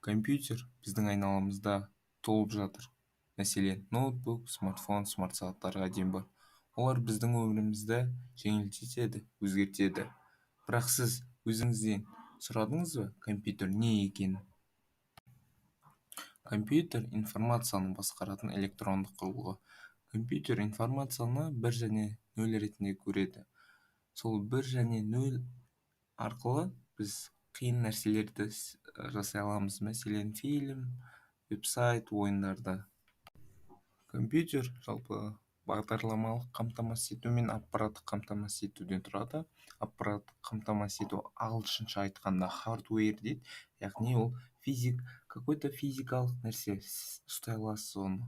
Компьютер біздің айналамызда толып жатыр. Мәселен, ноутбук, смартфон, смарт сағаттарға дейін бар. Олар біздің өмірімізді жеңілдетеді, өзгертеді. Бірақ сіз өзіңізден сұрадыңыз ба, компьютер не екенін? Компьютер информацияны басқаратын электрондық құрылғы. Компьютер информацияны бір және нөл ретінде көреді. Сол бір және нөл арқылы біз қиын нәрселерді жасай аламыз. Мәселен, фильм, веб-сайт, ойындарды. Компьютер жалпы бағдарламалық қамтамасыз ету мен аппараттық қамтамасыз етуден тұрады. Аппараттық қамтамасыз ету ағылшынша айтқанда хардвер дейді. Яғни ол какой-то физикалық нәрсе, сіз ұстай аласыз оны.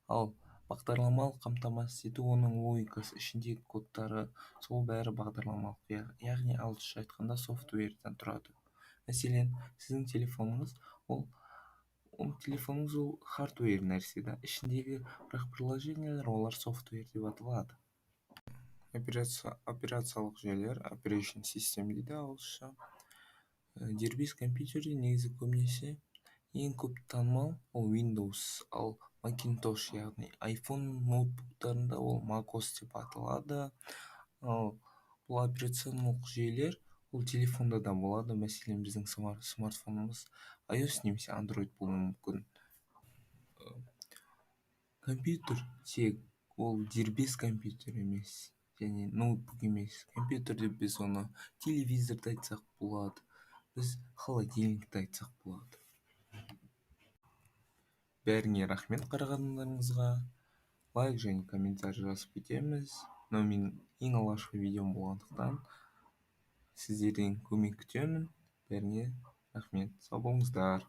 Ал бағдарламалық қамтамасыз ету оның логикасы, ішіндегі кодтары, сол бәрі бағдарламалық, яғни ағылшынша айтқанда софтверден тұрады. Мәселен, сіздің телефоныңыз ол хардвер нәрсе да, ішіндегі бірақ приложениялар олар софтвер деп аталады. Операциялық жүйелер, operation system дейді ағылшынша. Дербес компьютерде негізі көбінесе ең көп танымал ол Windows, ал Macintosh яғни iPhone ноутбуктарында ол macOS деп аталады. Ал бұл операциялық жүйелер ол телефонда да болады. Мәселен, біздің смартфонымыз iOS немесе Android болуы мүмкін. Компьютер тек ол дербес компьютер емес және ноутбук емес. Компьютер деп біз оны телевизорды айтсақ болады, біз холодильникті айтсақ болады. Бәріңе рахмет қарағандарыңызға. Лайк және комментарий жазып кетеміз. Мынау менің ең алғашқы видеом болғандықтан сіздерден көмек күтемін. Бәріңе рахмет. Сау болыңыздар.